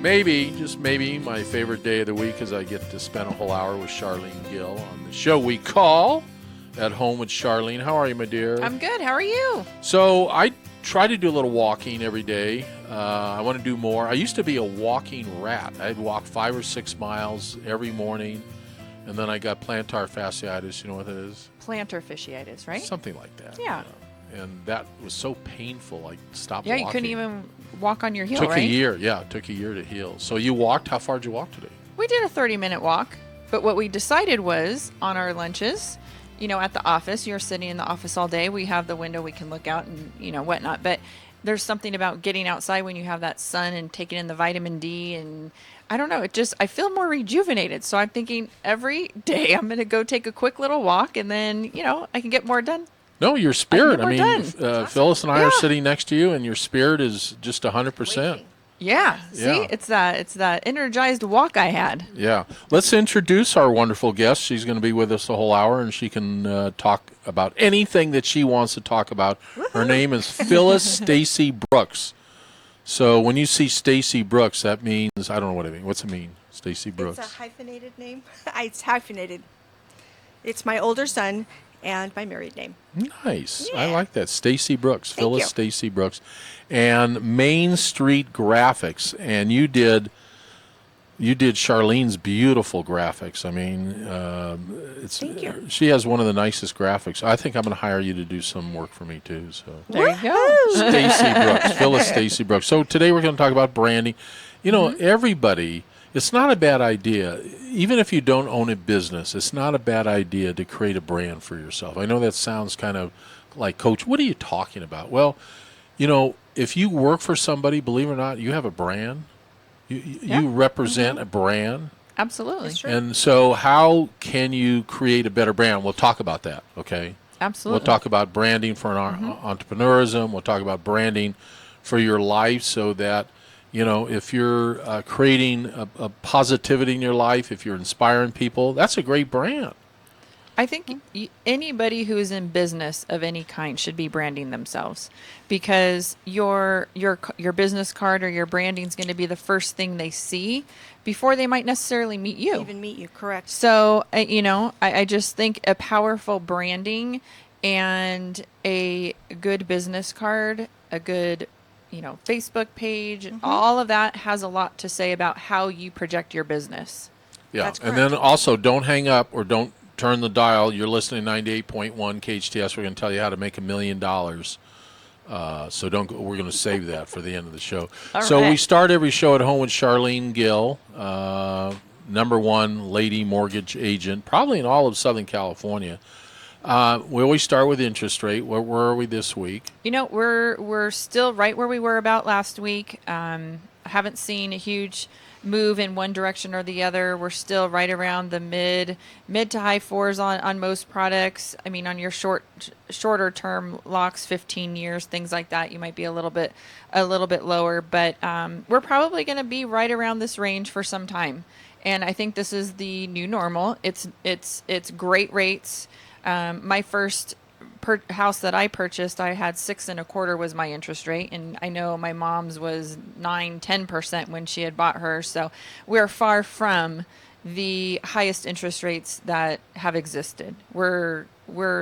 Maybe, just maybe, my favorite day of the week is I get to spend a whole hour with Charlene Gill on the show we call At Home with Charlene. How are you, my dear? I'm good. How are you? So I try to do a little walking every day. I want to do more. I used to be a walking rat. I'd walk 5 or 6 miles every morning, and then I got plantar fasciitis. You know what that is? Plantar fasciitis, right? Something like that. Yeah. And that was so painful, I stopped Yeah, walking. you couldn't even walk on your heel, Took right? a year. Yeah, it took a year to heal. So you walked? How far did you walk today? We did a 30-minute walk, but what we decided was on our lunches, you know, at the office, you're sitting in the office all day. We have the window, we can look out and, you know, whatnot. But there's something about getting outside when you have that sun and taking in the vitamin D. And I don't know, I feel more rejuvenated. So I'm thinking every day I'm going to go take a quick little walk and then, you know, I can get more done. No, your spirit. I mean, awesome. Phyllis and I are sitting next to you, and your spirit is just 100%. Yeah. See, it's that energized walk I had. Yeah. Let's introduce our wonderful guest. She's going to be with us the whole hour, and she can talk about anything that she wants to talk about. Her name is Phyllis Stacy Brooks. So when you see Stacy Brooks, that means, I don't know what it means. What's it mean, Stacy Brooks? It's a hyphenated name. It's hyphenated. It's my older son and my married name. Nice. Yeah. I like that. Stacy Brooks. Thank Phyllis you. Stacy Brooks. And Main Street Graphics. And you did Charlene's beautiful graphics. I mean, Thank you. She has one of the nicest graphics. I think I'm going to hire you to do some work for me too. So There you go. Stacy Brooks. Phyllis Stacy Brooks. So today we're going to talk about branding. You know, everybody, it's not a bad idea. Even if you don't own a business, it's not a bad idea to create a brand for yourself. I know that sounds kind of like, Coach, what are you talking about? Well, you know, if you work for somebody, believe it or not, you have a brand. You represent a brand. Absolutely. That's true. And so how can you create a better brand? We'll talk about that, okay? Absolutely. We'll talk about branding for entrepreneurism. We'll talk about branding for your life so that, you know, if you're creating a positivity in your life, if you're inspiring people, that's a great brand. I think anybody who is in business of any kind should be branding themselves, because your business card or your branding is going to be the first thing they see before they might necessarily meet you. Even meet you, correct. So, you know, I just think a powerful branding and a good business card, a good, you know, Facebook page, all of that has a lot to say about how you project your business. Yeah, That's and correct. then also don't hang up or don't turn the dial. You're listening to 98.1 KHTS. We're going to tell you how to make $1 million. So don't go, we're going to save that for the end of the show. All so right. we start every show at home with Charlene Gill, #1 lady mortgage agent, probably in all of Southern California. We always start with interest rate. Where are we this week? You know, we're still right where we were about last week. I haven't seen a huge move in one direction or the other. We're still right around the mid to high fours on most products. I mean, on your shorter term locks, 15 years, things like that, you might be a little bit lower, but we're probably going to be right around this range for some time. And I think this is the new normal. It's great rates. My first house that I purchased, I had 6.25% was my interest rate, and I know my mom's was 9-10% when she had bought hers. So we're far from the highest interest rates that have existed. We're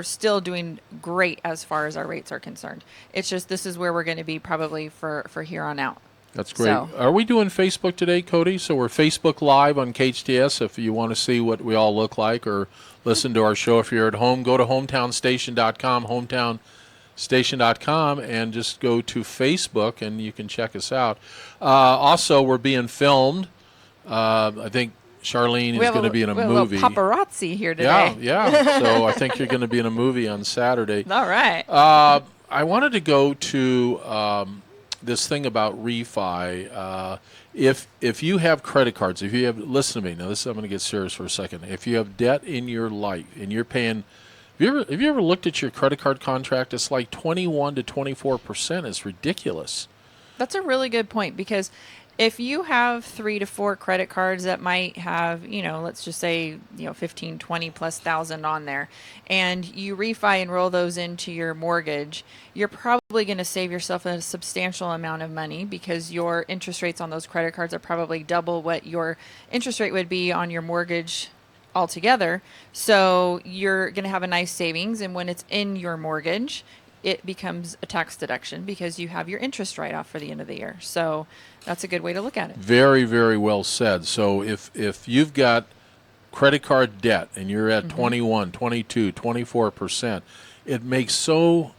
still doing great as far as our rates are concerned. It's just this is where we're going to be probably for here on out. That's great. So- Are we doing Facebook today, Cody? So we're Facebook Live on KHTS. If you want to see what we all look like or listen to our show, if you're at home, go to hometownstation.com, hometownstation.com, and just go to Facebook, and you can check us out. Also, we're being filmed. I think Charlene is going to be in a we have movie. A little paparazzi here today. Yeah. So I think you're going to be in a movie on Saturday. All right. I wanted to go to this thing about refi. If you have credit cards, if you have, listen to me now. I'm going to get serious for a second. If you have debt in your life and you're paying, have you ever looked at your credit card contract? It's like 21 to 24%. It's ridiculous. That's a really good point, because if you have 3 to 4 credit cards that might have, let's just say, 15, 20 plus thousand on there, and you refi and roll those into your mortgage, you're probably going to save yourself a substantial amount of money because your interest rates on those credit cards are probably double what your interest rate would be on your mortgage altogether. So you're going to have a nice savings. And when it's in your mortgage, it becomes a tax deduction because you have your interest write-off for the end of the year. So that's a good way to look at it. Very, very well said. So if you've got credit card debt and you're at 21, 22, 24%, it makes I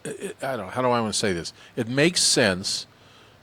don't know, how do I want to say this? It makes sense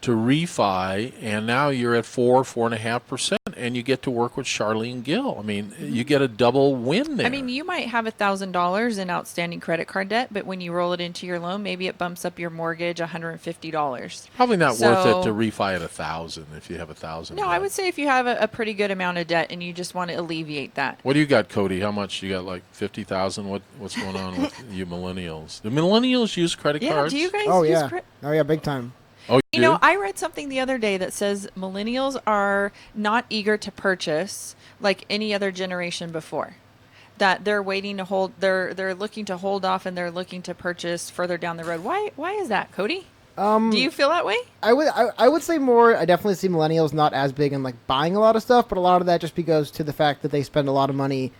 to refi, and now you're at 4.5%, and you get to work with Charlene Gill. I mean, you get a double win there. I mean, you might have $1,000 in outstanding credit card debt, but when you roll it into your loan, maybe it bumps up your mortgage $150. Probably not worth it to refi at $1,000 if you have $1,000. No, I would say if you have a pretty good amount of debt and you just want to alleviate that. What do you got, Cody? How much? You got like 50,000? What's going on with you millennials? Do millennials use credit cards? Do you guys Oh use yeah. credit? Oh yeah, big time. Oh, You know, I read something the other day that says millennials are not eager to purchase like any other generation before. That they're waiting to hold, they're looking to hold off, and they're looking to purchase further down the road. Why is that, Cody? Do you feel that way? I would say more. I definitely see millennials not as big in like buying a lot of stuff, but a lot of that just goes to the fact that they spend a lot of money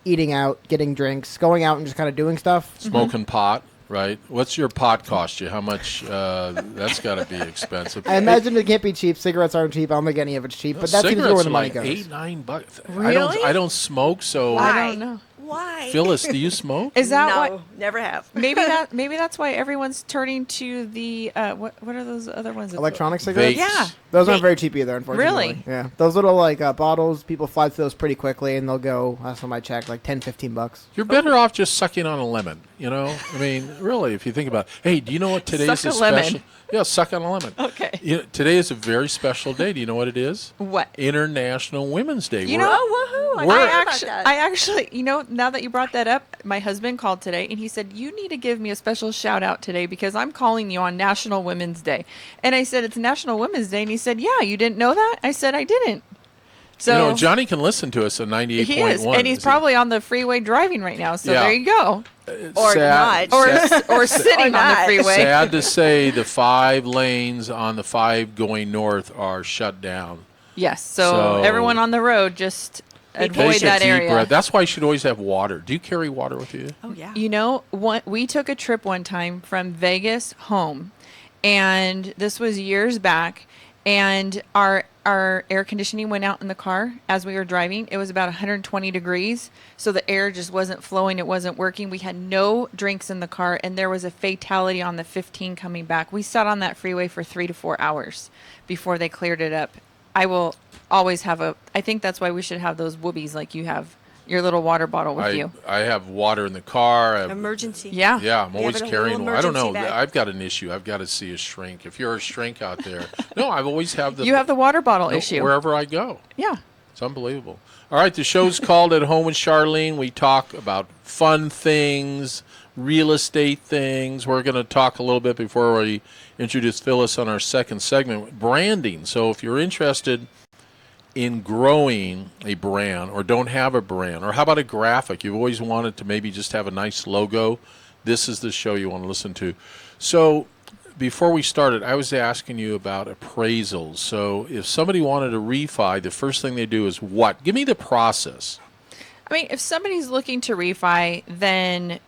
eating out, getting drinks, going out and just kind of doing stuff. Smoking pot, right? What's your pot cost you? How much? That's got to be expensive. I imagine it can't be cheap. Cigarettes aren't cheap. I don't think any of it's cheap, but that seems to be where the money goes. $8-9. Really? I don't smoke, so. Why? I don't know. Why? Phyllis, do you smoke? Is that no, why? never have. Maybe that's why everyone's turning to the what are those other ones? Electronic cigarettes? Vapes. Yeah. Those aren't very cheap either, unfortunately. Really? Yeah. Those little like bottles, people fly through those pretty quickly, and they'll go, last time I checked, like $10-15. You're better off just sucking on a lemon, you know? I mean, really, if you think about it. Hey, do you know what today is Suck a a lemon. special? Yeah, suck on a lemon. Okay. You know, today is a very special day. Do you know what it is? What? International Women's Day. You We're- know, Oh, woohoo! I actually, now that you brought that up, my husband called today and he said, you need to give me a special shout out today because I'm calling you on National Women's Day. And I said, it's National Women's Day. And he said, yeah, you didn't know that? I said, I didn't. So you know, Johnny can listen to us at 98.1. he is, and he's probably on the freeway driving right now. So Yeah. there you go. Or not. Or sitting on the not. freeway. Sad to say, the 5 lanes on the 5 going north are shut down. Yes. So So- everyone on the road, just avoid Take a that deep area. breath. That's why you should always have water. Do you carry water with you? Oh yeah. You know, we took a trip one time from Vegas home, and this was years back, and our air conditioning went out in the car as we were driving. It was about 120 degrees, so the air just wasn't flowing. It wasn't working. We had no drinks in the car, and there was a fatality on the 15 coming back. We sat on that freeway for 3 to 4 hours before they cleared it up. I will always have I think that's why we should have those whoobies like you have, your little water bottle with you. I have water in the car. Emergency. Yeah. Yeah, I'm You always have it in a carrying little one. I don't know. emergency bag. I've got an issue. I've got to see a shrink. If you're a shrink out there, no, I've always have the. You have the water bottle issue. wherever I go. Yeah. It's unbelievable. All right, the show's called At Home with Charlene. We talk about fun things, real estate things. We're going to talk a little bit before we introduce Phyllis on our second segment, branding. So if you're interested in growing a brand or don't have a brand, or how about a graphic? You've always wanted to maybe just have a nice logo. This is the show you want to listen to. So before we started, I was asking you about appraisals. So if somebody wanted to refi, the first thing they do is what? Give me the process. I mean, if somebody's looking to refi, then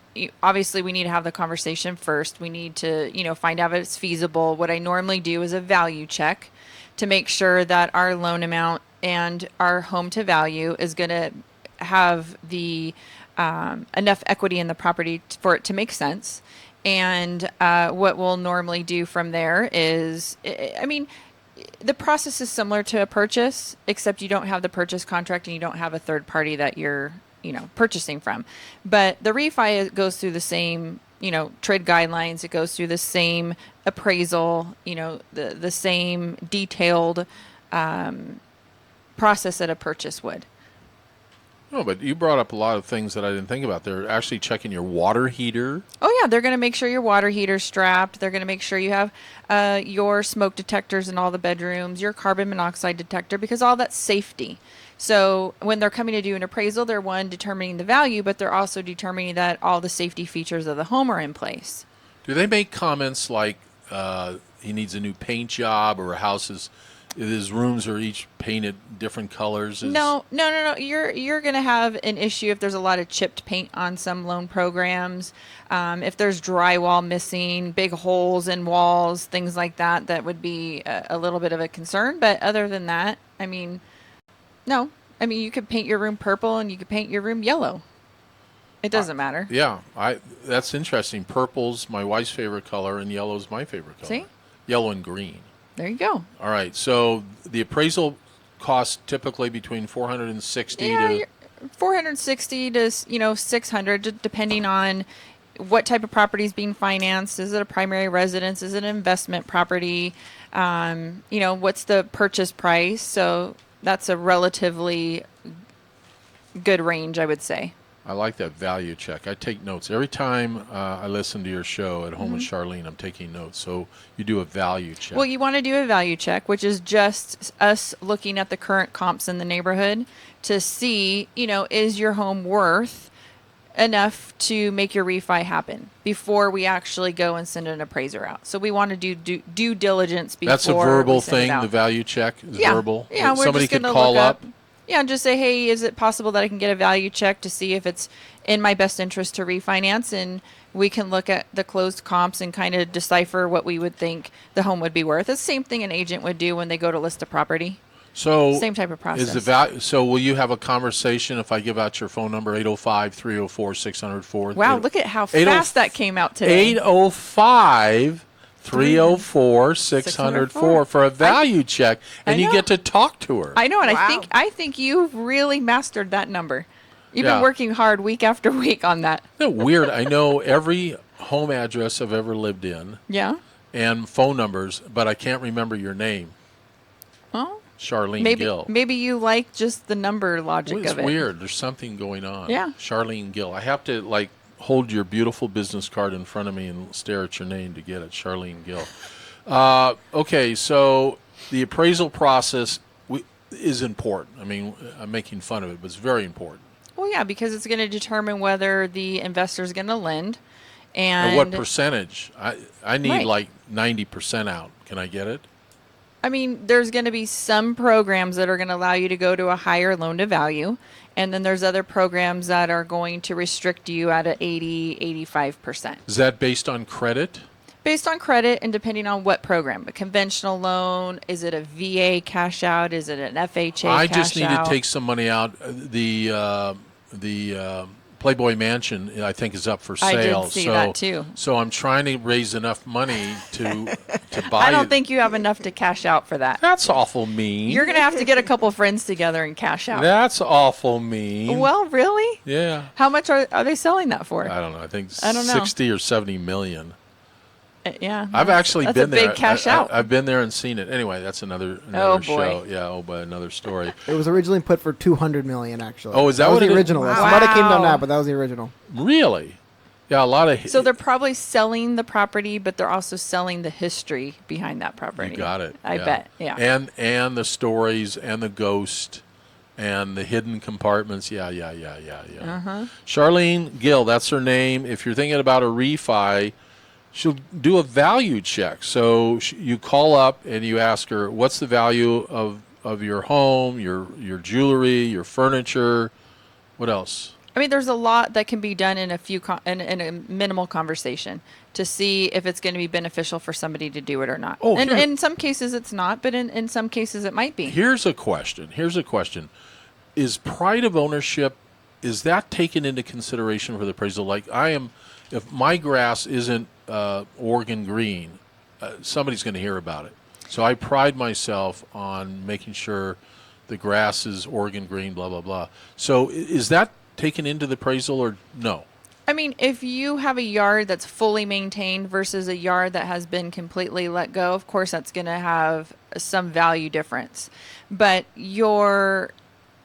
obviously we need to have the conversation first. We need to, find out if it's feasible. What I normally do is a value check to make sure that our loan amount and our home to value is going to have the enough equity in the property for it to make sense. And what we'll normally do from there is, the process is similar to a purchase, except you don't have the purchase contract and you don't have a third party that you're, purchasing from. But the refi goes through the same, trade guidelines. It goes through the same appraisal, the same detailed process that a purchase would. Oh, but you brought up a lot of things that I didn't think about. They're actually checking your water heater. Oh yeah, they're going to make sure your water heater's strapped. They're going to make sure you have your smoke detectors in all the bedrooms, your carbon monoxide detector, because all that's safety. So when they're coming to do an appraisal, they're determining the value, but they're also determining that all the safety features of the home are in place. Do they make comments like he needs a new paint job, or his rooms are each painted different colors? No. You're going to have an issue if there's a lot of chipped paint on some loan programs. If there's drywall missing, big holes in walls, things like that, that would be a little bit of a concern. But other than that, I mean, no. I mean, you could paint your room purple and you could paint your room yellow. It doesn't matter. Yeah, that's interesting. Purple's my wife's favorite color, and yellow's my favorite color. See? Yellow and green. There you go. All right. So the appraisal costs typically between 460 to 460 to 600, depending on what type of property is being financed. Is it a primary residence? Is it an investment property? What's the purchase price? So that's a relatively good range, I would say. I like that value check. I take notes every time I listen to your show at home with Charlene. I'm taking notes. So you do a value check. Well, you want to do a value check, which is just us looking at the current comps in the neighborhood to see, is your home worth enough to make your refi happen before we actually go and send an appraiser out. So we want to do due diligence before. That's a verbal we send it thing. out. The value check is Yeah. verbal. Yeah, we're Somebody just going could to call look up. Yeah, and just say, hey, is it possible that I can get a value check to see if it's in my best interest to refinance? And we can look at the closed comps and kind of decipher what we would think the home would be worth. It's the same thing an agent would do when they go to list a property. So Same type of process. Is the value? So will you have a conversation if I give out your phone number 805-304-604? Wow, look at how fast that came out today. 805-304-604 for a value check, and you know. get to talk to her. I know, and Wow. I think you've really mastered that number. You've Yeah. been working hard week after week on that. Isn't it weird? I know every home address I've ever lived in Yeah. and phone numbers, but I can't remember your name. Well, Charlene maybe Gill. maybe you like just the number logic Well, it's of it. weird. There's something going on. Yeah. Charlene Gill. I have to hold your beautiful business card in front of me and stare at your name to get it. Charlene Gill. Okay, so the appraisal process is important. I mean, I'm making fun of it, but it's very important. Well, yeah, because it's going to determine whether the investor is going to lend. And what percentage? I need Right. 90% out. Can I get it? I mean, there's going to be some programs that are going to allow you to go to a higher loan to value. And then there's other programs that are going to restrict you at a 85%. Is that based on credit? Based on credit and depending on what program. A conventional loan, is it a VA cash out? Is it an FHA I cash just need out? to take some money out. The Playboy Mansion, I think, is up for I did sale. see that too. So I'm trying to raise enough money to buy. I don't think you have enough to cash out for that. That's awful mean. You're going to have to get a couple friends together and cash out. That's awful mean. Well, really? Yeah. How much are they selling that for? I don't know. I think I don't know. 60 or 70 million. Yeah. I've actually that's been a there. big cash out. I've been there and seen it. Anyway, that's another Oh, boy. show. Yeah, but another story. It was originally put for $200 million, actually. Oh, is that was what the it is? original? Wow. Some might have came down now, but that was the original. Really? Yeah, a lot of. So they're probably selling the property, but they're also selling the history behind that property. You got it. I yeah. bet. Yeah. And the stories and the ghost and the hidden compartments. Yeah. Uh-huh. Charlene Gill, that's her name. If you're thinking about a refi, she'll do a value check. So you call up and you ask her, what's the value of your home, your jewelry, your furniture, what else? I mean, there's a lot that can be done in in a minimal conversation to see if it's going to be beneficial for somebody to do it or not. Oh, and here- in some cases it's not, but in some cases it might be. Here's a question. Is pride of ownership, is that taken into consideration for the appraisal? Like if my grass isn't Oregon green, somebody's going to hear about it. So I pride myself on making sure the grass is Oregon green, blah, blah, blah. So is that taken into the appraisal or no? I mean, if you have a yard that's fully maintained versus a yard that has been completely let go, of course that's going to have some value difference. But your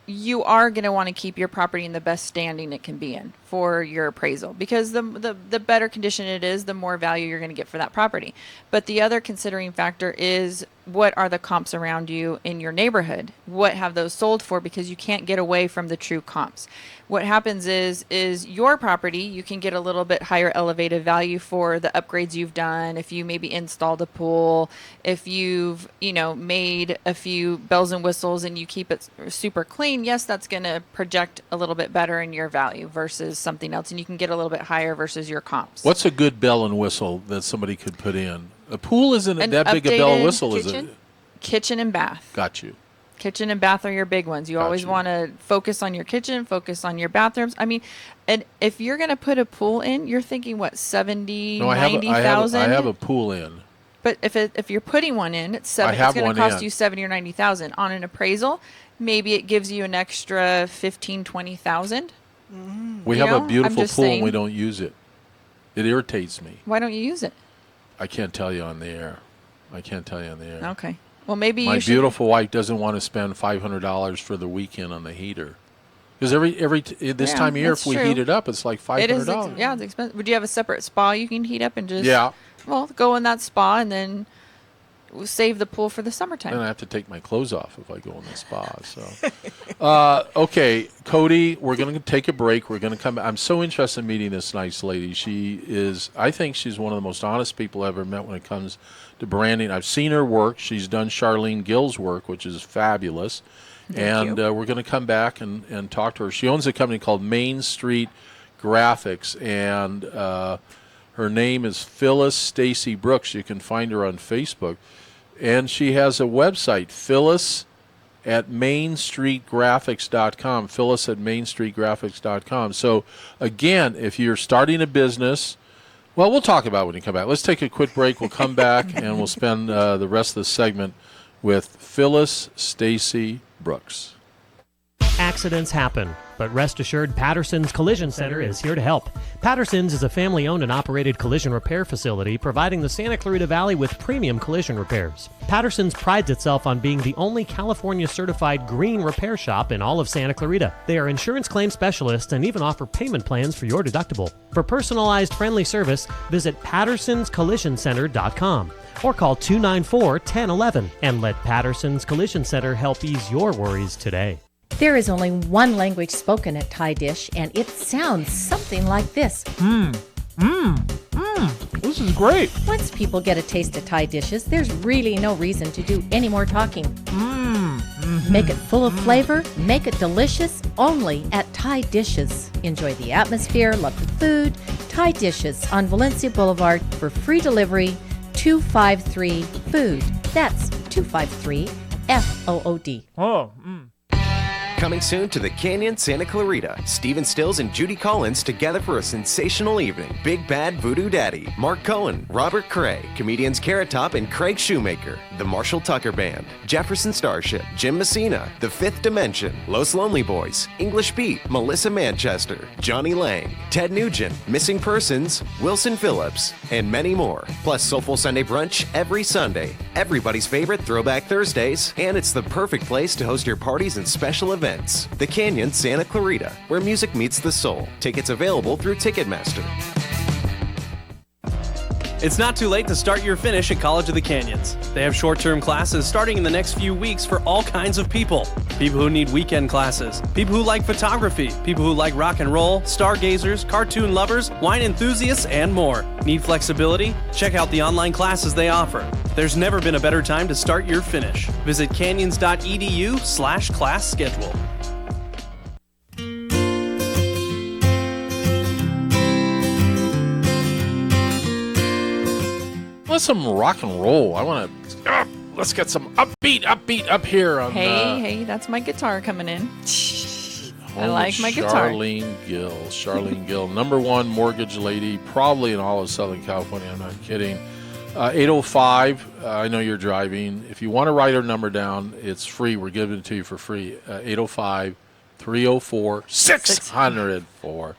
you are going to want to keep your property in the best standing it can be in for your appraisal, because the better condition it is, the more value you're going to get for that property. But the other considering factor is, what are the comps around you in your neighborhood? What have those sold for? Because you can't get away from the true comps. What happens is your property, you can get a little bit higher elevated value for the upgrades you've done. If you maybe installed a pool, if you've, made a few bells and whistles and you keep it super clean, yes, that's going to project a little bit better in your value versus something else. And you can get a little bit higher versus your comps. What's a good bell and whistle that somebody could put in? A pool isn't that big a bell and whistle, is it? Kitchen and bath. Got you. Kitchen and bath are your big ones. You always want to focus on your kitchen, focus on your bathrooms. I mean, and if you're going to put a pool in, you're thinking, what, 70, No, 90,000? I have a pool in. But if you're putting one in, it's going to cost you 70 or 90,000. On an appraisal, maybe it gives you an extra 15, 20,000. We have a beautiful pool and we don't use it. It irritates me. Why don't you use it? I can't tell you on the air. Okay. Well, maybe my beautiful wife doesn't want to spend $500 for the weekend on the heater. Because this time of year, if we heat it up, it's like $500. It's expensive. Would you have a separate spa you can heat up and just go in that spa and then save the pool for the summertime? Then I have to take my clothes off if I go in the spa. So, okay, Cody, we're going to take a break. We're going to come back. I'm so interested in meeting this nice lady. I think she's one of the most honest people I've ever met when it comes to branding. I've seen her work. She's done Charlene Gill's work, which is fabulous. We're going to come back and talk to her. She owns a company called Main Street Graphics, and her name is Phyllis Stacy Brooks. You can find her on Facebook. And she has a website, Phyllis at mainstreetgraphics.com, Phyllis at mainstreetgraphics.com. So, again, if you're starting a business, well, we'll talk about it when you come back. Let's take a quick break. We'll come back, and we'll spend the rest of the segment with Phyllis Stacy Brooks. Accidents happen, but rest assured Patterson's Collision Center is here to help. Patterson's is a family-owned and operated collision repair facility providing the Santa Clarita Valley with premium collision repairs. Patterson's prides itself on being the only California-certified green repair shop in all of Santa Clarita. They are insurance claim specialists and even offer payment plans for your deductible. For personalized, friendly service, visit pattersonscollisioncenter.com or call 294-1011 and let Patterson's Collision Center help ease your worries today. There is only one language spoken at Thai Dish, and it sounds something like this. This is great. Once people get a taste of Thai dishes, there's really no reason to do any more talking. Make it full of flavor, make it delicious, only at Thai Dishes. Enjoy the atmosphere, love the food. Thai Dishes on Valencia Boulevard for free delivery, 253 Food. That's 253 FOOD. Coming soon to the Canyon, Santa Clarita. Steven Stills and Judy Collins together for a sensational evening. Big Bad Voodoo Daddy, Mark Cohen, Robert Cray, comedians Carrot Top and Craig Shoemaker, the Marshall Tucker Band, Jefferson Starship, Jim Messina, The Fifth Dimension, Los Lonely Boys, English Beat, Melissa Manchester, Johnny Lang, Ted Nugent, Missing Persons, Wilson Phillips, and many more. Plus Soulful Sunday Brunch every Sunday, everybody's favorite Throwback Thursdays, and it's the perfect place to host your parties and special events. The Canyon, Santa Clarita, where music meets the soul. Tickets available through Ticketmaster. It's not too late to start your finish at College of the Canyons. They have short-term classes starting in the next few weeks for all kinds of people. People who need weekend classes, people who like photography, people who like rock and roll, stargazers, cartoon lovers, wine enthusiasts, and more. Need flexibility? Check out the online classes they offer. There's never been a better time to start your finish. Visit canyons.edu/class schedule. Let's some rock and roll. I want to. Let's get some upbeat up here. On, hey, that's my guitar coming in. I like my guitar. Charlene Gill, number one mortgage lady, probably in all of Southern California. I'm not kidding. 805. I know you're driving. If you want to write her number down, it's free. We're giving it to you for free. 805-304-604.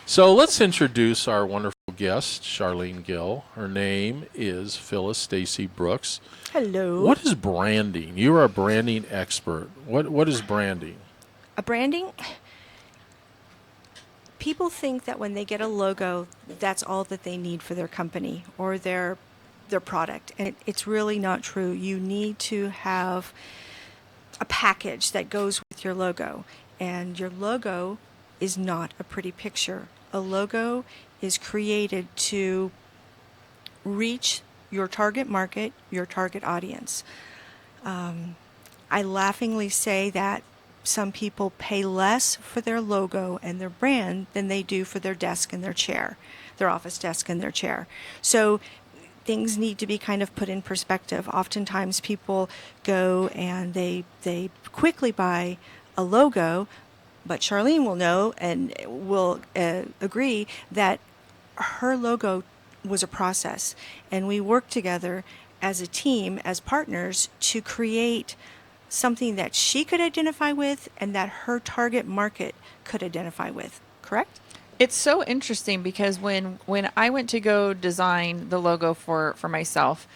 So let's introduce our wonderful guest, Charlene Gill. Her name is Phyllis Stacy Brooks. Hello. What is branding? You are a branding expert. What is branding? A branding, people think that when they get a logo, that's all that they need for their company or their product. And it's really not true. You need to have a package that goes with your logo. And your logo is not a pretty picture. A logo is created to reach your target market, your target audience. I laughingly say that some people pay less for their logo and their brand than they do for their desk and their chair, their office desk and their chair. So things need to be kind of put in perspective. Oftentimes people go and they quickly buy a logo, but Charlene will know and will agree that her logo was a process, and we worked together as a team, as partners, to create something that she could identify with and that her target market could identify with. Correct? It's so interesting because when I went to go design the logo for myself,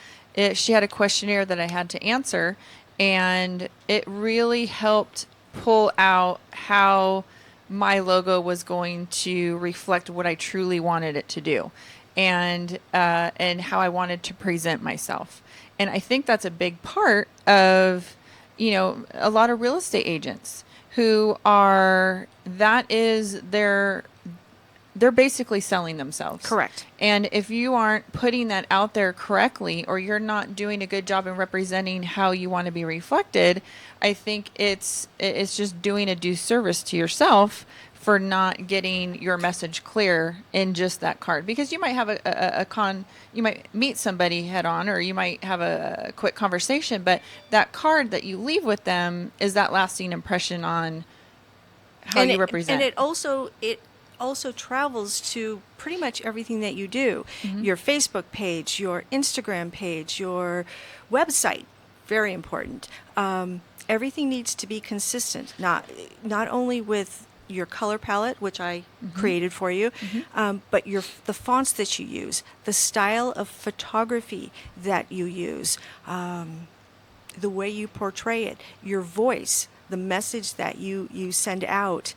she had a questionnaire that I had to answer, and it really helped pull out how my logo was going to reflect what I truly wanted it to do, and how I wanted to present myself. And I think that's a big part of, a lot of real estate agents who are, they're basically selling themselves. Correct. And if you aren't putting that out there correctly, or you're not doing a good job in representing how you want to be reflected, I think it's just doing a disservice to yourself for not getting your message clear in just that card. Because you might have you might meet somebody head on, or you might have a quick conversation, but that card that you leave with them is that lasting impression on how you represent. And it also travels to pretty much everything that you do. Mm-hmm. Your Facebook page, your Instagram page, your website, very important. Everything needs to be consistent, not only with your color palette, which I created for you, but the fonts that you use, the style of photography that you use, the way you portray it, your voice, the message that you send out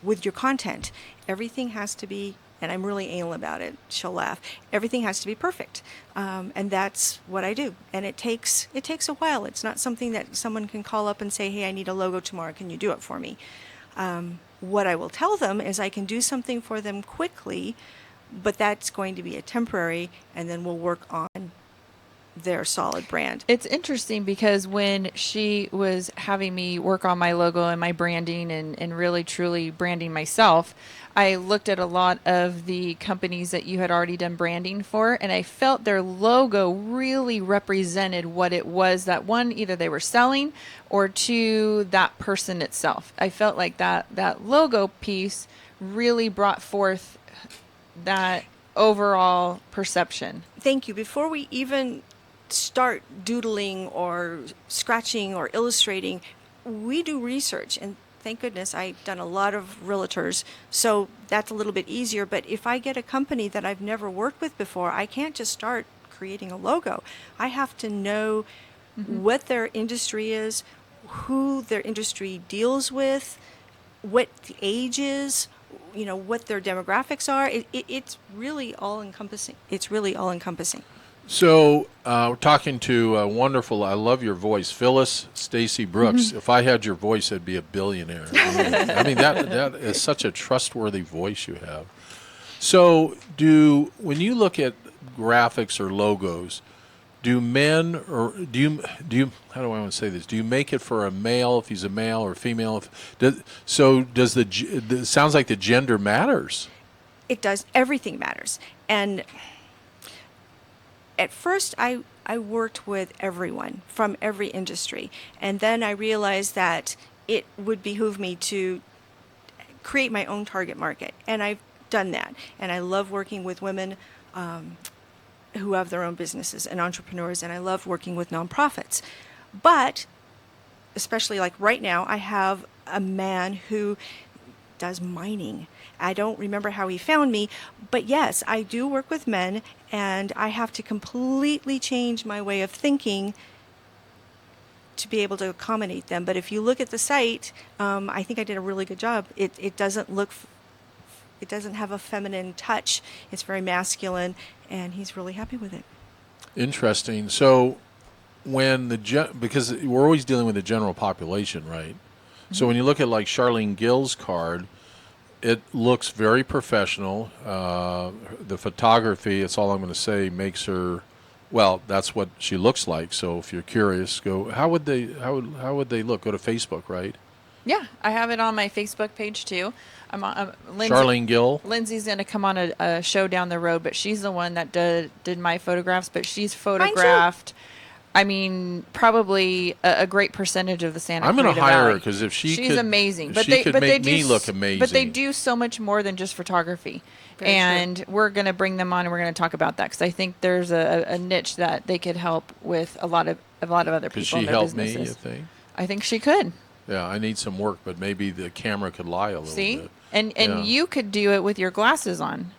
with your content. Everything has to be, and I'm really anal about it, she'll laugh, everything has to be perfect. And that's what I do. And it takes a while. It's not something that someone can call up and say, hey, I need a logo tomorrow. Can you do it for me? What I will tell them is I can do something for them quickly, but that's going to be a temporary, and then we'll work on their solid brand. It's interesting because when she was having me work on my logo and my branding and really truly branding myself, I looked at a lot of the companies that you had already done branding for, and I felt their logo really represented what it was that, one, either they were selling, or two, that person itself. I felt like that logo piece really brought forth that overall perception. Thank you. Before we even start doodling or scratching or illustrating, we do research, and thank goodness I've done a lot of realtors, so that's a little bit easier. But if I get a company that I've never worked with before, I can't just start creating a logo. I have to know what their industry is, who their industry deals with, what the age is, what their demographics are. It's really all encompassing. So we're talking to a wonderful, I love your voice, Phyllis Stacy Brooks. If I had your voice, I'd be a billionaire. I mean that is such a trustworthy voice you have. So when you look at graphics or logos, do men, or do you how do I want to say this? Do you make it for a male if he's a male, or female? It sounds like the gender matters. It does. Everything matters. And at first, I worked with everyone from every industry. And then I realized that it would behoove me to create my own target market. And I've done that. And I love working with women who have their own businesses and entrepreneurs. And I love working with nonprofits. But especially like right now, I have a man who does mining. I don't remember how he found me, but yes, I do work with men, and I have to completely change my way of thinking to be able to accommodate them. But if you look at the site, I think I did a really good job. It doesn't look, it doesn't have a feminine touch. It's very masculine, and he's really happy with it. Interesting. So when because we're always dealing with the general population, right? So when you look at like Charlene Gill's card, it looks very professional. The photography, it's all I'm going to say, makes her, well, that's what she looks like. So if you're curious, go. How would they look? Go to Facebook, right? Yeah, I have it on my Facebook page too. I'm on, Charlene Gill. Lindsay's going to come on a show down the road, but she's the one that did my photographs. But she's photographed. I mean, probably a great percentage of the Santa Clarita I'm going to hire Valley. her because if she's amazing. If But she could make do me look amazing. But they do so much more than just photography. Very We're going to bring them on, and we're going to talk about that because I think there's a niche that they could help with a lot of other Could people she in their help businesses. me, you think? I think she could. Yeah, I need some work, but maybe the camera could lie a little See? bit. And Yeah. you could do it with your glasses on.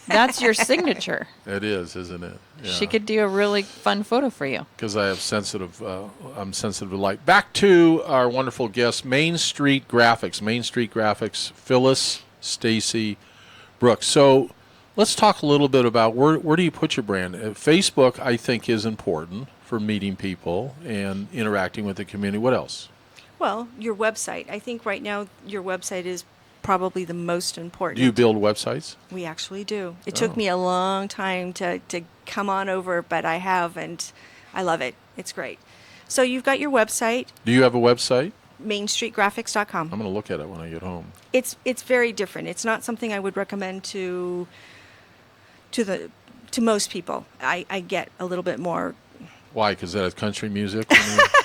That's your signature. It is, isn't it? Yeah. She could do a really fun photo for you. Because I have I'm sensitive to light. Back to our wonderful guest, Main Street Graphics, Phyllis Stacy Brooks. So let's talk a little bit about where do you put your brand? Facebook, I think, is important for meeting people and interacting with the community. What else? Well, your website. I think right now your website is probably the most important. Do you build websites? We actually do. It took me a long time to come on over, but I have, and I love it. It's great. So you've got your website, Do you have a website? mainstreetgraphics.com. I'm going to look at it when I get home. It's very different. It's not something I would recommend to most people. I get a little bit more. Why? Because that has country music?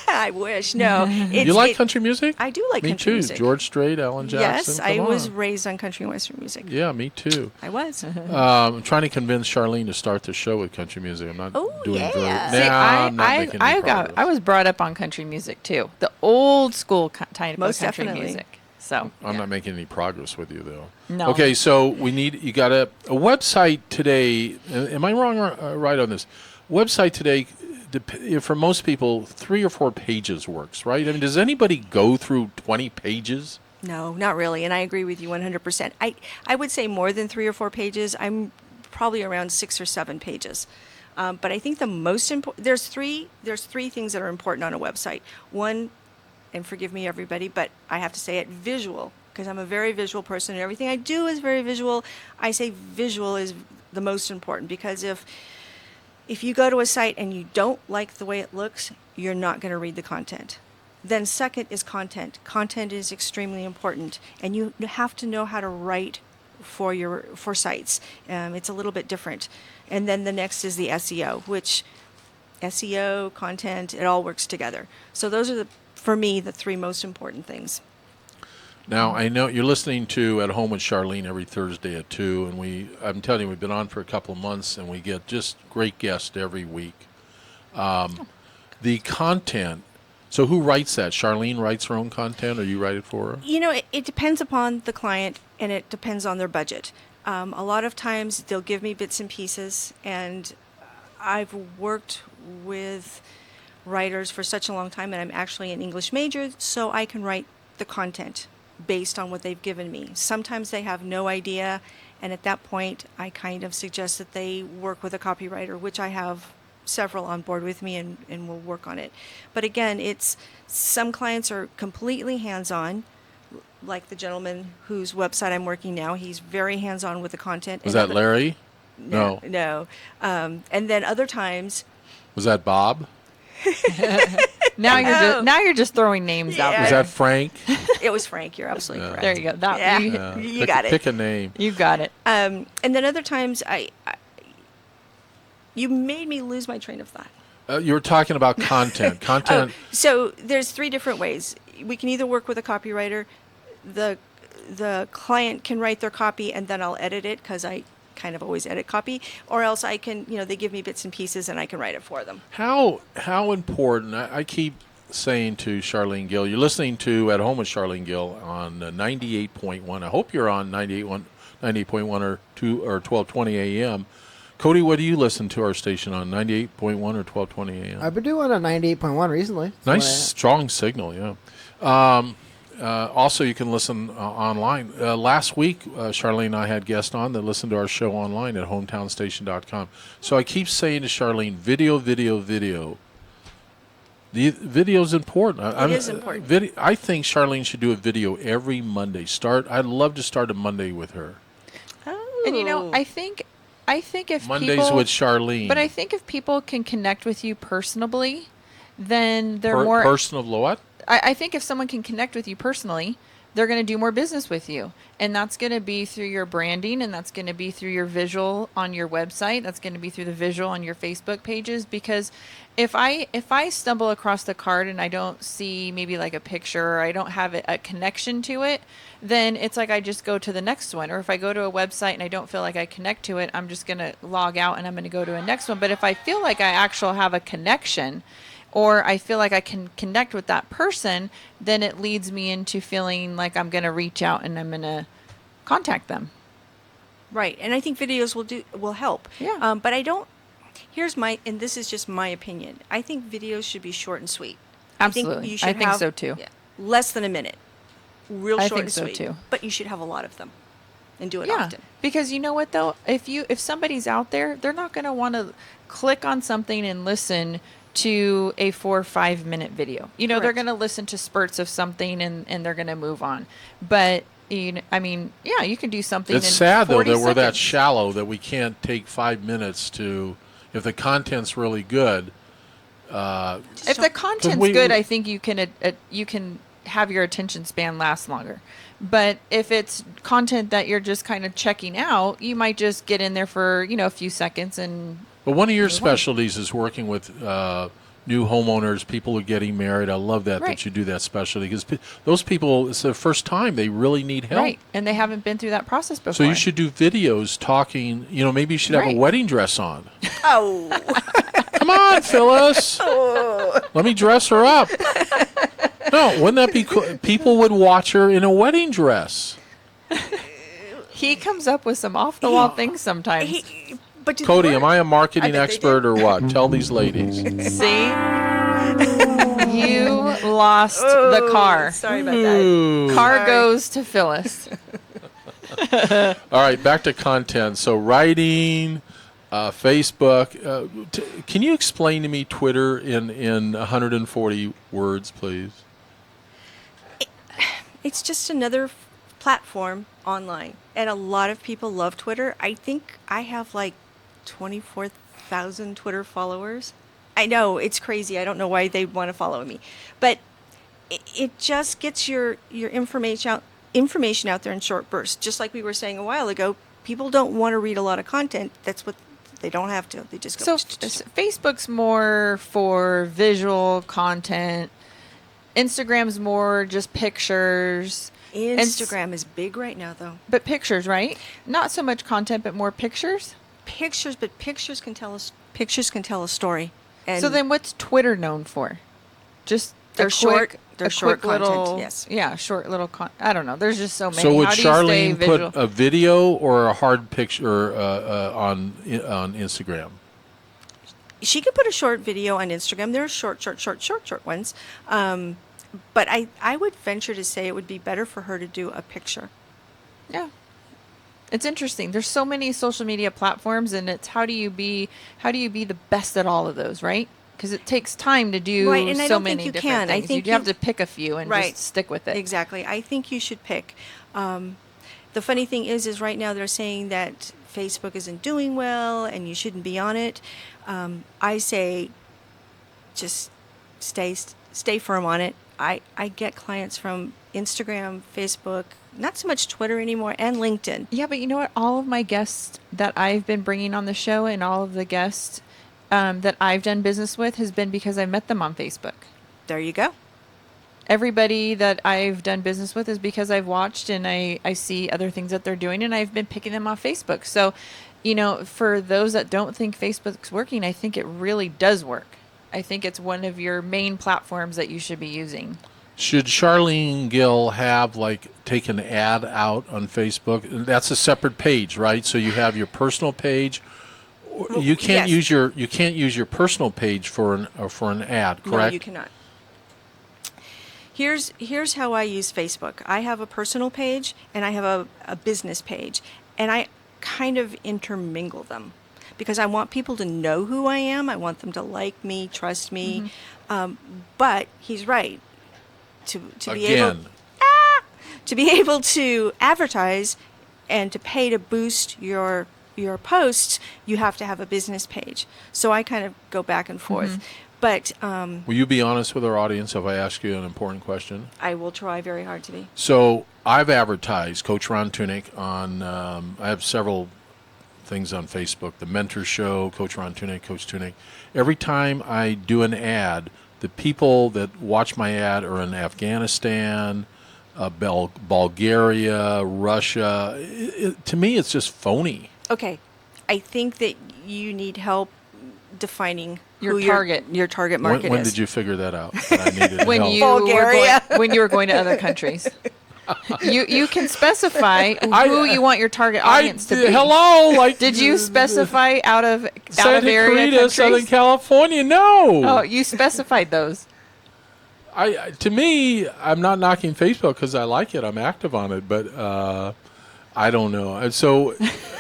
I wish. No. You like country music? I do like me country too. music. George Strait, Alan Jackson. Yes, I come was on. raised on country and western music. Yeah, me too. I was. I'm trying to convince Charlene to start the show with country music. I'm not Oh, doing yeah. very. See, I'm not making any progress. I was brought up on country music too, the old school type Most of country definitely. music. So I'm not making any progress with you though. No. Okay, so you got a website today. Am I wrong or right on this? Website today, for most people, 3 or 4 pages works, right? I mean, does anybody go through 20 pages? No, not really. And I agree with you 100%. I would say more than 3 or 4 pages. I'm probably around 6 or 7 pages. But I think the most important, there's three things that are important on a website. One, and forgive me everybody, but I have to say it, visual, because I'm a very visual person and everything I do is very visual. I say visual is the most important because if you go to a site and you don't like the way it looks, you're not going to read the content. Then second is content. Content is extremely important, and you have to know how to write for sites. It's a little bit different. And then the next is the SEO, which SEO, content, it all works together. So those are for me, the 3 most important things. Now, I know you're listening to At Home with Charlene every Thursday at 2, and I'm telling you, we've been on for a couple of months, and we get just great guests every week. The content, so who writes that? Charlene writes her own content, or you write it for her? You know, it depends upon the client, and it depends on their budget. A lot of times, they'll give me bits and pieces, and I've worked with writers for such a long time, and I'm actually an English major, so I can write the content based on what they've given me. Sometimes they have no idea, and at that point, I kind of suggest that they work with a copywriter, which I have several on board with me, and we'll work on it. But again, some clients are completely hands-on, like the gentleman whose website I'm working now. He's very hands-on with the content. Was that Larry? No. And then other times, Was that Bob? now you're just throwing names out Yeah. Was there. that Frank? it was Frank. You're absolutely correct. There you go. That Yeah. You got it. Pick a name. you got it. And then other times, you made me lose my train of thought. You were talking about content. Content. So there's 3 different ways. We can either work with a copywriter. The client can write their copy, and then I'll edit it because I kind of always edit copy. Or else I can, they give me bits and pieces, and I can write it for them. How important, I keep saying to Charlene Gill, you're listening to At Home with Charlene Gill on 98.1. I hope you're on 98.1 or 1220 a.m. Cody, what do you listen to our station on? 98.1 or 1220 AM? I've been doing a 98.1 recently. That's Nice, what strong signal, yeah. Also, you can listen online. Last week, Charlene and I had guests on that listened to our show online at hometownstation.com. So I keep saying to Charlene, video. The video's important. It is important. I think Charlene should do a video every Monday. I'd love to start a Monday with her. And I think if Mondays people, with Charlene. but I think if people can connect with you personally, then they're more personal. What? I think if someone can connect with you personally, they're going to do more business with you. And that's going to be through your branding, and that's going to be through your visual on your website. That's going to be through the visual on your Facebook pages. Because if I stumble across the card and I don't see maybe like a picture, or I don't have a connection to it, then it's like I just go to the next one. Or if I go to a website and I don't feel like I connect to it, I'm just going to log out and I'm going to go to a next one. But if I feel like I actually have a connection, or I feel like I can connect with that person, then it leads me into feeling like I'm going to reach out and I'm going to contact them. Right, and I think videos will help. Yeah. But I don't. Here's and this is just my opinion. I think videos should be short and sweet. Absolutely, I think so too. Yeah, less than a minute, real I short think and so sweet. too. But you should have a lot of them, and do it Yeah, often. because you know what though, if somebody's out there, they're not going to want to click on something and listen to a 4 or 5 minute video. They're Correct. going to listen to spurts of something and they're going to move on. But you can do something. It's in sad, though, 40 that we're that seconds. shallow that we can't take 5 minutes to, if the content's really good. If the content's we- good, I think you can have your attention span last longer. But if it's content that you're just kind of checking out, you might just get in there for a few seconds and. But one of your specialties is working with new homeowners, people who are getting married. I love that Right. you do that specialty, because those people, it's their first time. They really need help. Right, and they haven't been through that process before. So you should do videos talking. Maybe you should have Right. a wedding dress on. Oh, Come on, Phyllis. Let me dress her up. No, wouldn't that be cool? People would watch her in a wedding dress. He comes up with some off-the-wall things sometimes. but Cody, am I a marketing bet they expert or what? Tell these ladies. See? You lost the car. Sorry about that. Ooh. Car Sorry. goes to Phyllis. All right, back to content. So writing, Facebook. Can you explain to me Twitter in 140 words, please? It's just another platform online, and a lot of people love Twitter. I think I have like 24,000 Twitter followers. I know, it's crazy. I don't know why they want to follow me, but it just gets your information out there in short bursts. Just like we were saying a while ago, people don't want to read a lot of content. That's what they don't have to. They just go. So Facebook's more for visual content. Instagram's more just pictures. Instagram is big right now, though. But pictures, right? Not so much content, but more pictures. Pictures, but pictures can tell a story. And So then what's Twitter known for? Just They're a short- quick, they're a short quick content, little, yes. Yeah, short little I don't know. There's just so many. So would How do you stay Charlene visual? put a video or a hard picture on Instagram? she can put a short video on Instagram. There are short ones. But I would venture to say it would be better for her to do a picture. Yeah. It's interesting. There's so many social media platforms, and it's how do you be the best at all of those, right? Because it takes time to do Right, and I so don't think many you different can. I things. think you have you- to pick a few and Right. just stick with it. Exactly. I think you should pick. The funny thing is right now they're saying that Facebook isn't doing well and you shouldn't be on it. I say just stay firm on it. I get clients from Instagram, Facebook, not so much Twitter anymore, and LinkedIn. Yeah, but you know what? All of my guests that I've been bringing on the show and all of the guests that I've done business with has been because I met them on Facebook. There you go. Everybody that I've done business with is because I've watched and I see other things that they're doing, and I've been picking them off Facebook. So, for those that don't think Facebook's working, I think it really does work. I think it's one of your main platforms that you should be using. Should Charlene Gill have take an ad out on Facebook? That's a separate page, right? So you have your personal page, You can't yes. use your personal page for an ad, correct? No, you cannot. Here's how I use Facebook. I have a personal page and I have a business page, and I kind of intermingle them because I want people to know who I am. I want them to like me, trust me. But he's right. To be able to advertise and to pay to boost your posts, you have to have a business page. So I kind of go back and forth. But Will you be honest with our audience if I ask you an important question? I will try very hard to be. So I've advertised Coach Ron Tunick on, I have several things on Facebook, the Mentor Show, Coach Ron Tunick, Coach Tunick. Every time I do an ad, the people that watch my ad are in Afghanistan, Bulgaria, Russia. To me, it's just phony. Okay, I think that you need help defining Your who target. your target market When is. did you figure that out? That I needed When help? Bulgaria. when you were going to other countries. You can specify who you want your target audience to be. Hello, like Did you specify out of Santa area Clarita, countries? Southern California? No. Oh, you specified those. To me, I'm not knocking Facebook because I like it. I'm active on it, but I don't know. And so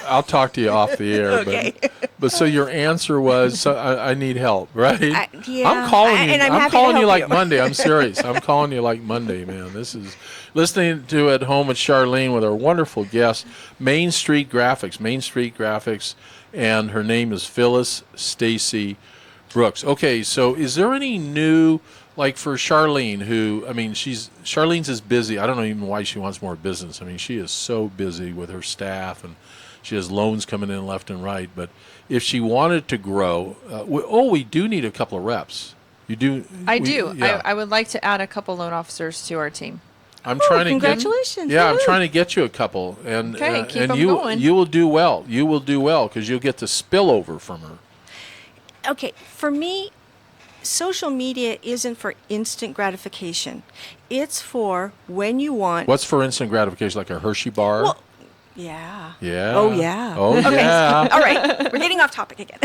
I'll talk to you off the air. Okay. But so your answer was, so I need help, right? Yeah. I'm calling you. And I'm I'm happy to calling you help like you. Monday. I'm serious. I'm calling you like Monday, man. This is listening to At Home with Charlene with our wonderful guest, Main Street Graphics, and her name is Phyllis Stacy Brooks. Okay, so is there any new, like for Charlene, who, I mean, Charlene's is busy. I don't know even why she wants more business. I mean, she is so busy with her staff, and she has loans coming in left and right. But if she wanted to grow, we do need a couple of reps. You do? I do. Yeah. I would like to add a couple loan officers to our team. I'm trying to congratulations. get. Yeah, I'm Woo. trying to get you a couple, and Okay, keep and 'em you going. you will do well. You will do well because you'll get the spillover from her. Okay, for me, social media isn't for instant gratification. It's for when you want. What's for instant gratification, like a Hershey bar? Well, yeah. Yeah. Oh, yeah. Oh, Okay. yeah. All right, we're getting off topic again.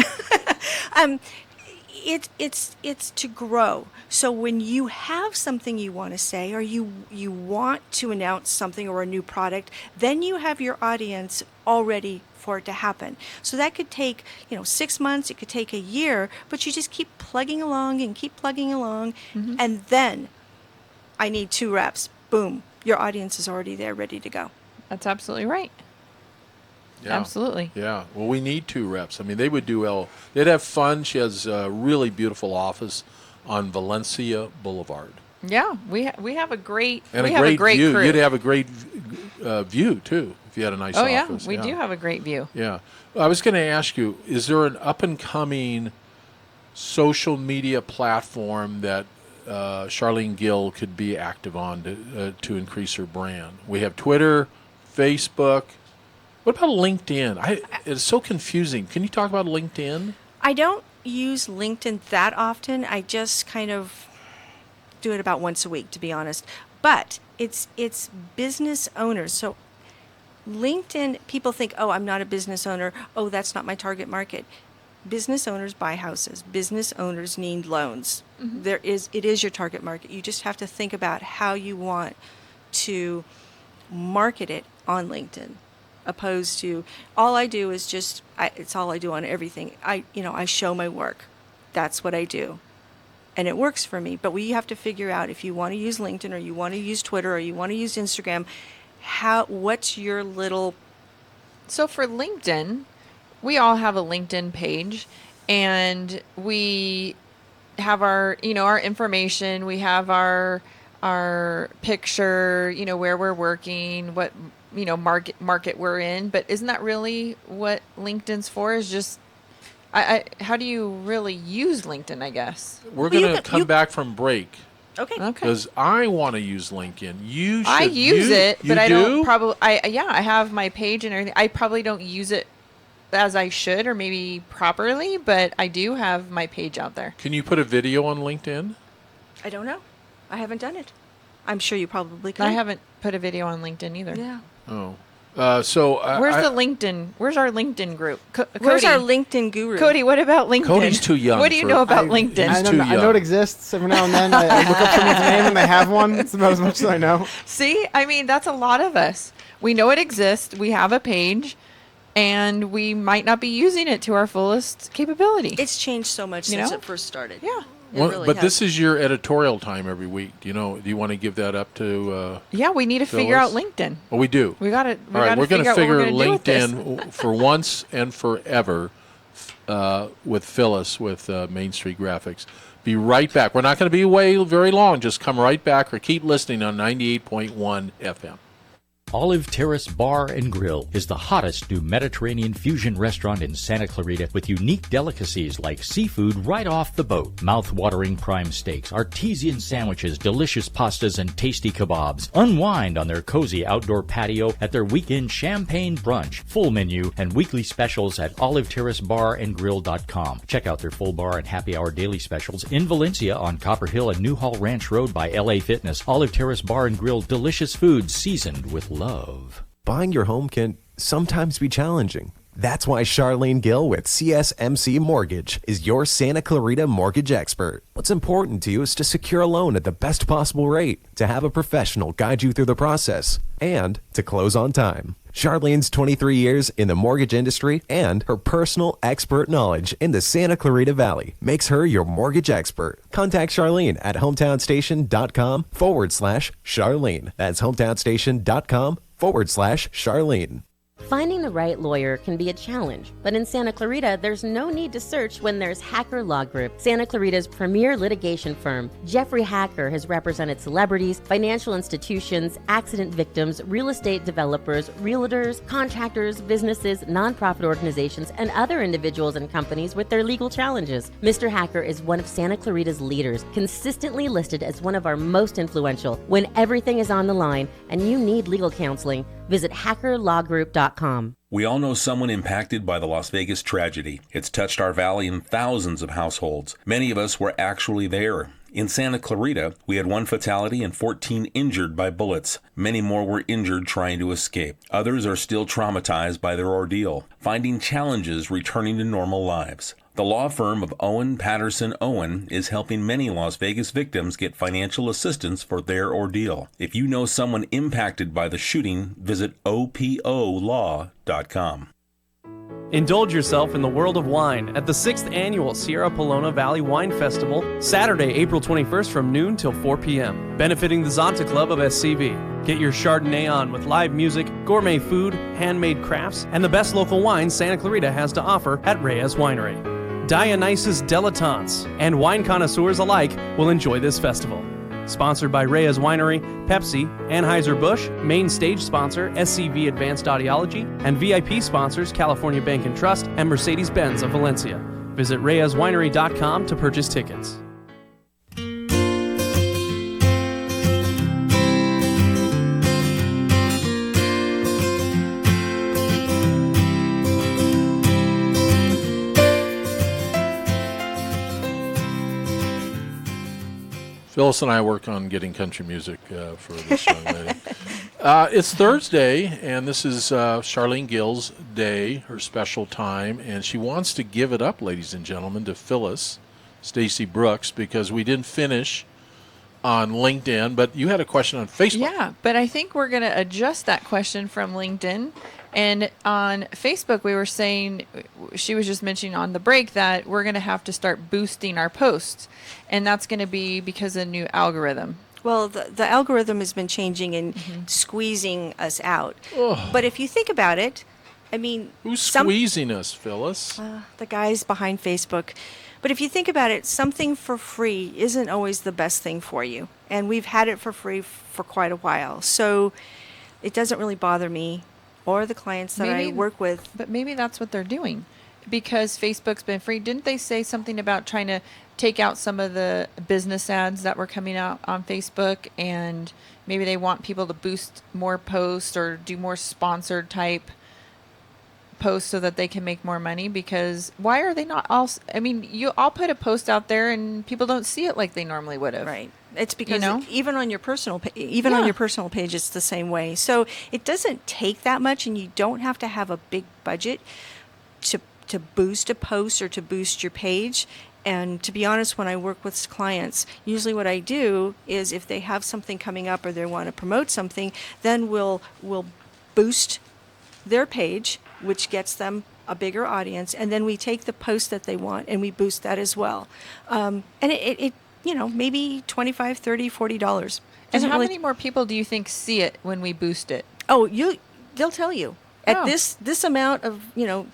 It's to grow. So when you have something you want to say, or you want to announce something or a new product, then you have your audience all ready for it to happen. So that could take 6 months, it could take a year, but you just keep plugging along and keep plugging along, and then I need 2 reps. Boom, your audience is already there, ready to go. That's absolutely right. Yeah. Absolutely. Yeah. Well, we need 2 reps. I mean, they would do well. They'd have fun. She has a really beautiful office on Valencia Boulevard. Yeah, we have a great And we a have great a great view. crew. You'd have a great view, too, if you had a nice oh yeah, office. we do have a great view. Yeah. I was going to ask you, is there an up-and-coming social media platform that Charlene Gill could be active on to increase her brand? We have Twitter, Facebook. What about LinkedIn? It's so confusing. Can you talk about LinkedIn? I don't use LinkedIn that often. I just kind of do it about once a week, to be honest. But it's business owners. So LinkedIn, people think, oh, I'm not a business owner. Oh, that's not my target market. Business owners buy houses. Business owners need loans. It is your target market. You just have to think about how you want to market it on LinkedIn, opposed to all I do is just it's all I do on everything. I show my work. That's what I do. And it works for me. But we have to figure out if you want to use LinkedIn or you want to use Twitter or you want to use Instagram, what's your little. So for LinkedIn, we all have a LinkedIn page, and we have our information. We have our picture, where we're working, what market we're in. But isn't that really what LinkedIn's for? Is just how do you really use LinkedIn, I guess? We're going to come back from break Okay. because I want to use LinkedIn. You should. I use it, but I do? don't probably. I have my page and everything. I probably don't use it as I should, or maybe properly, but I do have my page out there. Can you put a video on LinkedIn? I don't know. I haven't done it. I'm sure you probably could. I haven't put a video on LinkedIn either. Yeah. Oh. Where's the LinkedIn? Where's our LinkedIn group? Where's Cody, our LinkedIn guru? Cody, what about LinkedIn? Cody's too young What do you for- know about I- LinkedIn? he's too I know young. it exists. Every now and then I look up someone's name and they have one. That's about as much as I know. See, I mean, that's a lot of us. We know it exists. We have a page, and we might not be using it to our fullest capability. It's changed so much You since know? it first started. Yeah. It Well, really but has. this is your editorial time every week. Do you want to give that up to? Yeah, we need to figure out Phyllis? LinkedIn. Well, we do. We got to. All right, we're going to figure LinkedIn. LinkedIn for once and forever with Phyllis with Main Street Graphics. Be right back. We're not going to be away very long. Just come right back or keep listening on 98.1 FM. Olive Terrace Bar and Grill is the hottest new Mediterranean fusion restaurant in Santa Clarita with unique delicacies like seafood right off the boat, mouth-watering prime steaks, artesian sandwiches, delicious pastas, and tasty kebabs. Unwind on their cozy outdoor patio at their weekend champagne brunch, full menu, and weekly specials at oliveterracebarandgrill.com. Check out their full bar and happy hour daily specials in Valencia on Copper Hill and Newhall Ranch Road by LA Fitness. Olive Terrace Bar and Grill, delicious food seasoned with love. Buying your home can sometimes be challenging. That's why Charlene Gill with CSMC Mortgage is your Santa Clarita mortgage expert. What's important to you is to secure a loan at the best possible rate, to have a professional guide you through the process, and to close on time. Charlene's 23 years in the mortgage industry and her personal expert knowledge in the Santa Clarita Valley makes her your mortgage expert. Contact Charlene at hometownstation.com/Charlene. That's hometownstation.com/Charlene. Finding the right lawyer can be a challenge, but in Santa Clarita, there's no need to search when there's Hacker Law Group, Santa Clarita's premier litigation firm. Jeffrey Hacker has represented celebrities, financial institutions, accident victims, real estate developers, realtors, contractors, businesses, nonprofit organizations, and other individuals and companies with their legal challenges. Mr. Hacker is one of Santa Clarita's leaders, consistently listed as one of our most influential. When everything is on the line and you need legal counseling, visit hackerlawgroup.com. We all know someone impacted by the Las Vegas tragedy. It's touched our valley and thousands of households. Many of us were actually there. In Santa Clarita, we had 1 fatality and 14 injured by bullets. Many more were injured trying to escape. Others are still traumatized by their ordeal, finding challenges returning to normal lives. The law firm of Owen Patterson Owen is helping many Las Vegas victims get financial assistance for their ordeal. If you know someone impacted by the shooting, visit opolaw.com. Indulge yourself in the world of wine at the 6th Annual Sierra Pelona Valley Wine Festival, Saturday, April 21st from noon till 4 p.m., benefiting the Zonta Club of SCV. Get your Chardonnay on with live music, gourmet food, handmade crafts, and the best local wines Santa Clarita has to offer at Reyes Winery. Dionysus dilettantes and wine connoisseurs alike will enjoy this festival. Sponsored by Reyes Winery, Pepsi, Anheuser-Busch, main stage sponsor SCV Advanced Audiology, and VIP sponsors California Bank and Trust and Mercedes-Benz of Valencia. Visit reyeswinery.com to purchase tickets. Phyllis and I work on getting country music for this young lady. It's Thursday, and this is Charlene Gill's day, her special time, and she wants to give it up, ladies and gentlemen, to Phyllis Stacy Brooks, because we didn't finish on LinkedIn, but you had a question on Facebook. Yeah, but I think we're going to adjust that question from LinkedIn. And on Facebook, we were saying, she was just mentioning on the break that we're going to have to start boosting our posts. And that's going to be because of the new algorithm. Well, the algorithm has been changing and squeezing us out. But if you think about it, I mean... Who's squeezing us, Phyllis? The guys behind Facebook. But if you think about it, something for free isn't always the best thing for you. And we've had it for free for quite a while. So it doesn't really bother me or the clients that I work with. But maybe that's what they're doing. Because Facebook's been free. Didn't they say something about trying to take out some of the business ads that were coming out on Facebook, and maybe they want people to boost more posts or do more sponsored type post so that they can make more money, because why are they not all? I mean, I'll put a post out there and people don't see it like they normally would have. Right. It's because know? even on your personal on Yeah. your personal page, it's the same way. So it doesn't take that much, and you don't have to have a big budget to boost a post or to boost your page. And to be honest, when I work with clients, usually what I do is if they have something coming up or they want to promote something, then we'll boost their page, which gets them a bigger audience, and then we take the post that they want and we boost that as well. And it maybe $25, $30, $40. And how many more people do you think see it when we boost it? Oh, they'll tell you. At Oh. this amount of,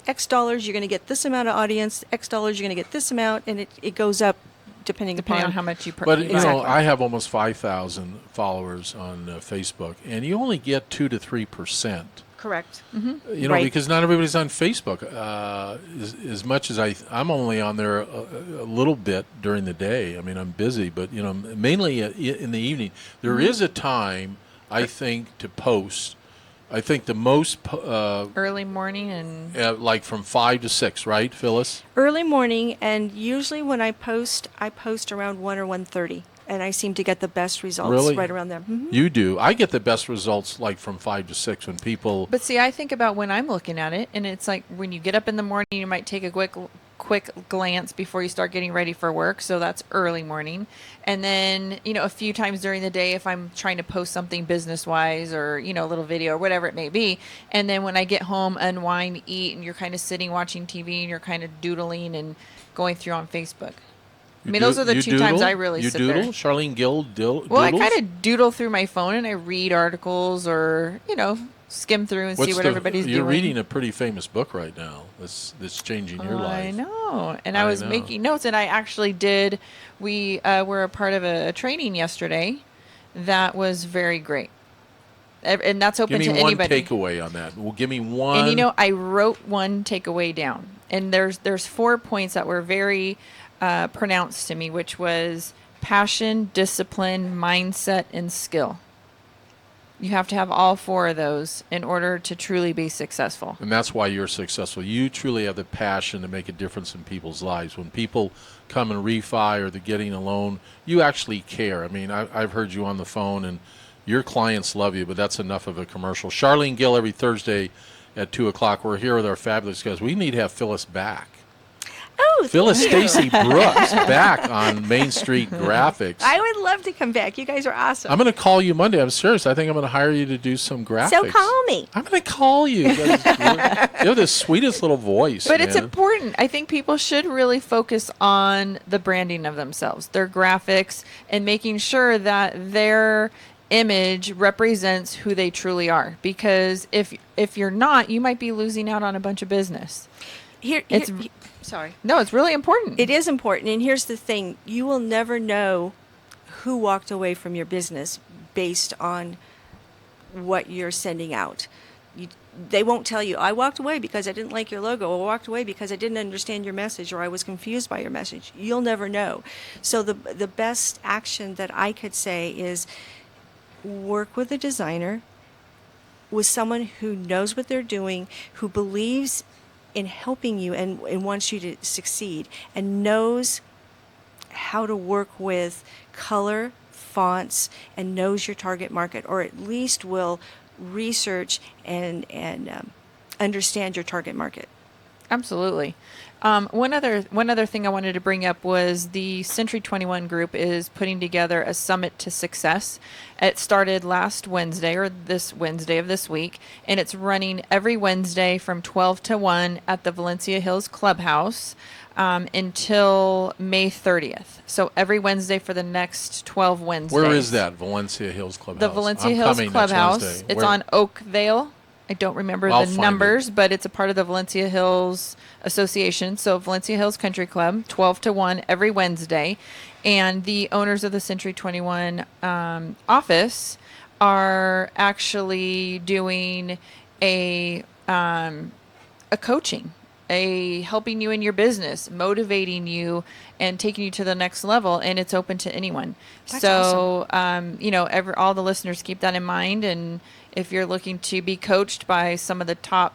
X dollars, you're going to get this amount of audience, X dollars, you're going to get this amount, and it goes up depending Depending upon on how much you But Exactly. I have almost 5,000 followers on Facebook, and you only get 2 to 3%. Correct. Right. Because not everybody's on Facebook. As much as I'm only on there a little bit during the day. I mean, I'm busy, but mainly in the evening. There is a time, I think, to post. I think the most Early morning and like from 5 to 6, right, Phyllis? Early morning, and usually when I post around 1 or 1:30, and I seem to get the best results Really? right around there. You do. I get the best results like from 5 to 6 when people. But see, I think about when I'm looking at it, and it's like when you get up in the morning, you might take a quick glance before you start getting ready for work. So that's early morning. And then, a few times during the day, if I'm trying to post something business wise or, a little video or whatever it may be. And then when I get home, unwind, eat, and you're kind of sitting watching TV and you're kind of doodling and going through on Facebook. I mean, those are the two times I really sit doodle? there. Charlene Gill doodles? Well, I kind of doodle through my phone and I read articles or, skim through and see what everybody's doing. You're reading a pretty famous book right now that's changing your life. I know. And I was making notes, and I actually did. We were a part of a training yesterday that was very great. And that's open to anybody. Give me one takeaway on that. Well, give me one. And I wrote one takeaway down. And there's 4 points that were very pronounced to me, which was passion, discipline, mindset, and skill. You have to have all 4 of those in order to truly be successful. And that's why you're successful. You truly have the passion to make a difference in people's lives. When people come and refi or they're getting a loan, you actually care. I mean, I've heard you on the phone, and your clients love you, but that's enough of a commercial. Charlene Gill every Thursday at 2 o'clock. We're here with our fabulous guys. We need to have Phyllis back. Oh, Phyllis Stacy Brooks back on Main Street Graphics. I would love to come back. You guys are awesome. I'm going to call you Monday. I'm serious. I think I'm going to hire you to do some graphics. So call me. I'm going to call you. You have the sweetest little voice. But it's man. important. I think people should really focus on the branding of themselves, their graphics, and making sure that their image represents who they truly are. Because if you're not, you might be losing out on a bunch of business. Sorry. No, it's really important. It is important. And here's the thing. You will never know who walked away from your business based on what you're sending out. They won't tell you, I walked away because I didn't like your logo, or I walked away because I didn't understand your message, or I was confused by your message. You'll never know. So the best action that I could say is work with a designer, with someone who knows what they're doing, who believes in helping you and wants you to succeed, and knows how to work with color, fonts, and knows your target market, or at least will research and understand your target market. Absolutely. One other thing I wanted to bring up was the Century 21 group is putting together a summit to success. It started last Wednesday, or this Wednesday of this week, and it's running every Wednesday from 12 to 1 at the Valencia Hills Clubhouse until May 30th. So every Wednesday for the next 12 Wednesdays. Where is that, Valencia Hills Clubhouse? The Valencia Hills Clubhouse. It's on Oakvale. I don't remember the numbers, but it's a part of the Valencia Hills Association. So Valencia Hills Country Club, 12 to 1 every Wednesday. And the owners of the Century 21 office are actually doing a coaching, helping you in your business, motivating you, and taking you to the next level. And it's open to anyone. That's so, awesome. All the listeners keep that in mind. And if you're looking to be coached by some of the top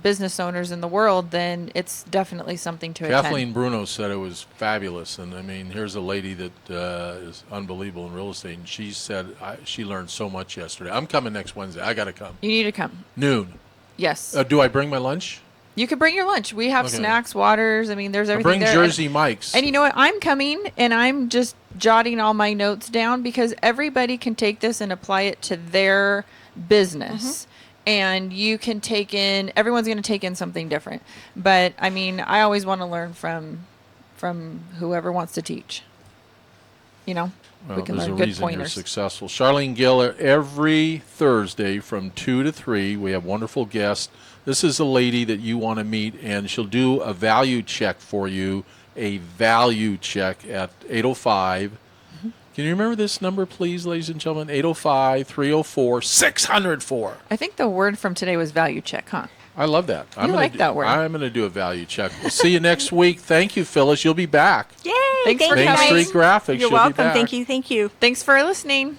business owners in the world, then it's definitely something to attend. Kathleen Bruno said it was fabulous, and I mean, here's a lady that is unbelievable in real estate, and she said she learned so much yesterday. I'm coming next Wednesday. I got to come. You need to come. Noon. Yes. Do I bring my lunch? You could bring your lunch. We have Okay. snacks, waters. I mean, there's everything Bring there. Jersey Mike's. And you know what? I'm coming, and I'm just jotting all my notes down because everybody can take this and apply it to their business. And you can take in, everyone's going to take in something different. But, I mean, I always want to learn from whoever wants to teach. You know? Well, We can there's learn a good reason you're pointers. successful. Charlene Giller, every Thursday from 2 to 3, we have wonderful guests. This is a lady that you want to meet, and she'll do a value check for you, a value check at 805. Can you remember this number, please, ladies and gentlemen? 805-304-604. I think the word from today was value check, huh? I love that. You like that word. I'm going to do a value check. We'll see you next week. Thank you, Phyllis. You'll be back. Yay! Thanks for Main coming. Street Graphics. You're She'll be welcome. back. Thank you. Thank you. Thanks for listening.